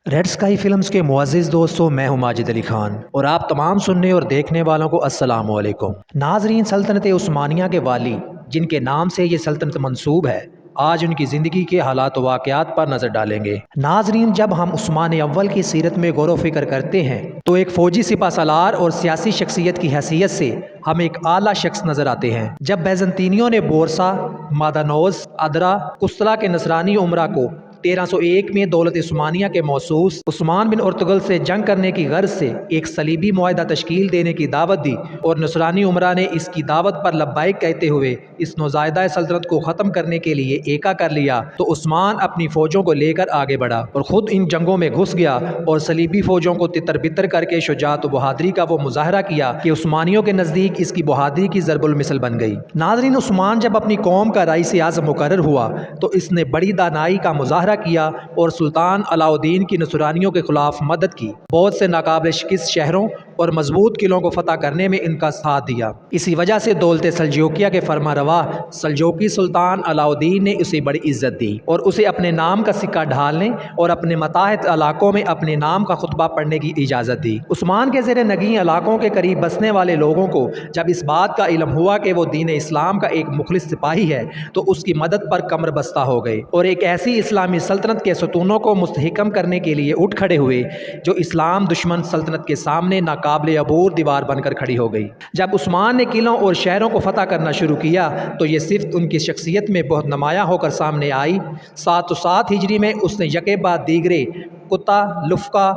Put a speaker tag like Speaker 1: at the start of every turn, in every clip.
Speaker 1: Red sky films के मुअज़्ज़िज़ दोस्तों, मैं हूं माजिद अली खान और आप तमाम सुनने और देखने वालों को अस्सलाम वालेकुम। नाजरीन, सल्तनत उस्मानिया के वाली जिनके नाम से ये सल्तनत मंसूब है, आज उनकी ज़िंदगी के हालात व वाक़यात पर नज़र डालेंगे। नाजरीन, जब हम उस्मान अव्वल की सीरत में गौर व फिक्र करते हैं तो एक फ़ौजी सिपा सलार और सियासी शख्सियत की हैसियत से हम एक आला शख्स नज़र आते हैं। जब बैजंतीनियों ने बोरसा, मादानोस, अदरा, कुस्तला के नसरानी उमरा को 1301 में दौलत उस्मानिया के मौसूस उस्मान बिन अर्तुगल से जंग करने की गर्ज से एक सलीबी मुआहदा तश्कील देने की दावत दी और नसरानी उमरा ने इसकी दावत पर लब्बाइक कहते हुए इस नौज़ायदा सल्तनत को ख़त्म करने के लिए एका कर लिया, तो उस्मान अपनी फ़ौजों को लेकर आगे बढ़ा और ख़ुद इन जंगों में घुस गया और सलीबी फ़ौजों को तितर बितर करके शुजाअत व बहादुरी का वो मुजाहरा किया कि उस्मानियों के नज़दीक इसकी बहादुरी की ज़रबुल मिसल बन गई। नाज़रीन, उस्मान जब अपनी कौम का रईस आज़म मुकर्रर हुआ तो इसने बड़ी दानाई का मुजाहरा किया और सुल्तान अलाउद्दीन की नसरानियों के खिलाफ मदद की। बहुत से नाकाबिल शिकस्त शहरों और मजबूत किलों को फतह करने में इनका साथ दिया। इसी वजह से दौलत सल्जूकिया के फरमारवा सल्जूकी सुल्तान अलाउद्दीन ने उसे बड़ी इज्जत दी और उसे अपने नाम का सिक्का ढालने और अपने मताहत इलाकों में अपने नाम का खुतबा पढ़ने की इजाज़त दी। उस्मान के ज़ेरे नगी इलाकों के करीब बसने वाले लोगों को जब इस बात का इल्म हुआ कि वो दीन इस्लाम का एक मुखलिस सिपाही है तो उसकी मदद पर कमर बस्ता हो गए और एक ऐसी इस्लामी सल्तनत के सतूनों को मुस्तहकम करने के लिए उठ खड़े हुए जो इस्लाम दुश्मन सल्तनत के सामने नाकाबिल अबूर दीवार बनकर खड़ी हो गई। जब उस्मान ने किलों और शहरों को फतह करना शुरू किया तो ये सिर्फ उनकी शख्सियत में बहुत नुमायाँ होकर सामने आई। 707 हिजरी में उसने यके बाद दीगरे कुत्ता, लुफ्का,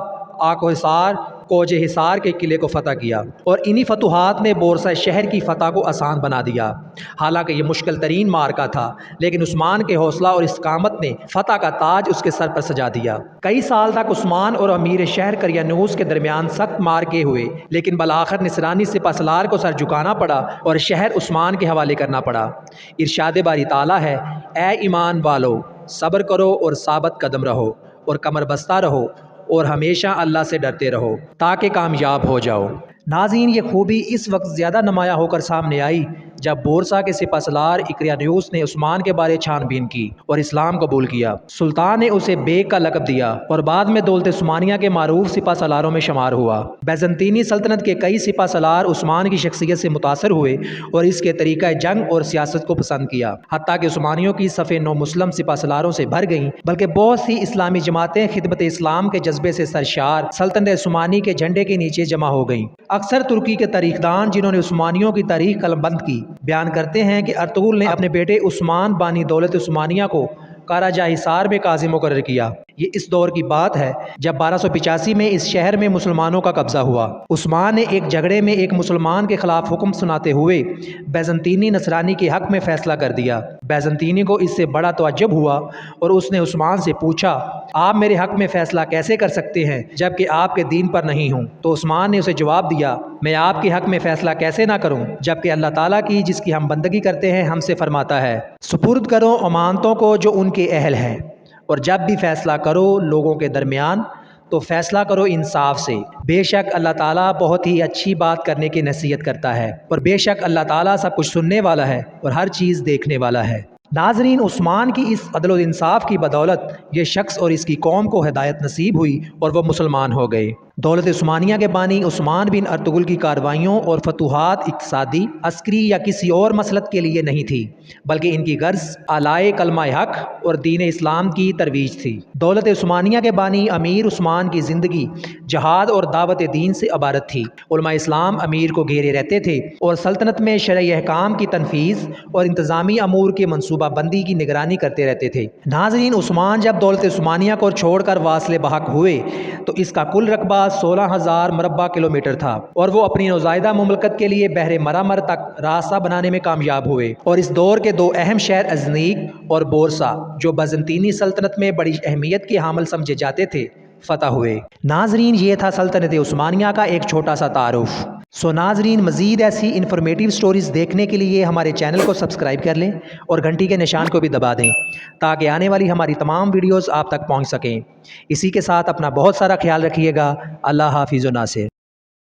Speaker 1: आको हिसार, कोजे हिसार के किले को फतह किया और इन्हीं फतुहात ने बोरसा शहर की फतह को आसान बना दिया। हालांकि ये मुश्किल तरीन मार्का था, लेकिन उस्मान के हौसला और इस्कामत ने फतह का ताज उसके सर पर सजा दिया। कई साल तक उस्मान और अमीर शहर करियानूस के दरमियान सख्त मार्के हुए, लेकिन बलाखिर निसरानी सिपह सलार को सर झुकाना पड़ा और शहर उस्मान के हवाले करना पड़ा। इरशाद बारी ताला है, ए ईमान वालो, सब्र करो और साबत कदम रहो और कमर बस्ता रहो और हमेशा अल्लाह से डरते रहो ताकि कामयाब हो जाओ। नाज़रीन, ये खूबी इस वक्त ज़्यादा नुमायाँ होकर सामने आई जब बोरसा के सिपह सलार इक्रियानूस ने उस्मान के बारे छानबीन की और इस्लाम कबूल किया। सुल्तान ने उसे बेग का लक़ब दिया और बाद में दौलत उस्मानिया के मारूफ सिपह सलारों में शुमार हुआ। बैजंतीनी सल्तनत के कई सिपह सलार उस्मान की शख्सियत से मुतासर हुए और इसके तरीक़ा जंग और सियासत को पसंद किया। हत्ता कि उस्मानियों की सफ़े नौ मुस्लिम सिपह सलारों से भर गईं, बल्कि बहुत सी इस्लामी जमातें खिदमत इस्लाम के जज्बे से सरशार सल्तनत उस्मानी के झंडे के नीचे जमा हो गईं। अक्सर तुर्की के तारीखदान जिन्होंने उस्मानियों की तारीख कलमबंद की बयान करते हैं कि अर्तुगरुल ने अपने बेटे उस्मान बानी दौलत उस्मानिया को काराजा हिसार में काजी मुकर्रर किया। ये इस दौर की बात है जब 1285 में इस शहर में मुसलमानों का कब्जा हुआ। उस्मान ने एक झगड़े में एक मुसलमान के खिलाफ हुक्म सुनाते हुए बैजंतीनी नसरानी के हक में फैसला कर दिया। बैजंतीनी को इससे बड़ा तअज्जुब हुआ और उसने उस्मान से पूछा, आप मेरे हक में फैसला कैसे कर सकते हैं जबकि आपके दीन पर नहीं हूँ? तो उस्मान ने उसे जवाब दिया, मैं आपके हक में फैसला कैसे ना करूँ जबकि अल्लाह ताला की जिसकी हम बंदगी करते हैं हमसे फरमाता है, सुपुर्द करो अमानतों को जो उनके अहल हैं और जब भी फैसला करो लोगों के दरमियान तो फैसला करो इंसाफ से। बेशक अल्लाह ताला बहुत ही अच्छी बात करने की नसीहत करता है और बेशक अल्लाह ताला सब कुछ सुनने वाला है और हर चीज़ देखने वाला है। नाजरीन, उस्मान की इस अदल और इंसाफ की बदौलत ये शख्स और इसकी कौम को हिदायत नसीब हुई और वह मुसलमान हो गए। दौलत उस्मानिया के बानी उस्मान बिन अर्तुगरुल की कार्रवाइयों और फतूहात इक़्तिसादी, अस्करी या किसी और मसलत के लिए नहीं थी, बल्कि इनकी गर्ज आलाए कलमा हक और दीन इस्लाम की तरवीज थी। दौलत उस्मानिया के बानी अमीर उस्मान की ज़िंदगी जहाद और दावत दीन से इबारत थी। उलमा इस्लाम अमीर को घेरे रहते थे और सल्तनत में शरई अहकाम की तनफीज़ और इंतज़ामी अमूर की मनसूबाबंदी की निगरानी करते रहते थे। नाज़रीन, उस्मान जब दौलत उस्मानिया को छोड़कर वास्ले बहक हुए तो इसका कुल रकबा 16,000 मरबा किलोमीटर था और वो अपनी नौज़ायदा मुमलकत के लिए बहरे मरामर तक रास्ता बनाने में कामयाब हुए और इस दौर के दो अहम शहर अजनीक और बोरसा, जो बजंतीनी सल्तनत में बड़ी अहमियत के हामिल समझे जाते थे, फतह हुए। नाजरीन, ये था सल्तनत उस्मानिया का एक छोटा सा तारुफ। सो नाजरीन, मज़ीद ऐसी इन्फॉर्मेटिव स्टोरीज़ देखने के लिए हमारे चैनल को सब्सक्राइब कर लें और घंटी के निशान को भी दबा दें ताकि आने वाली हमारी तमाम वीडियोज़ आप तक पहुँच सकें। इसी के साथ अपना बहुत सारा ख्याल रखिएगा। अल्लाह हाफिज़ व नासिर।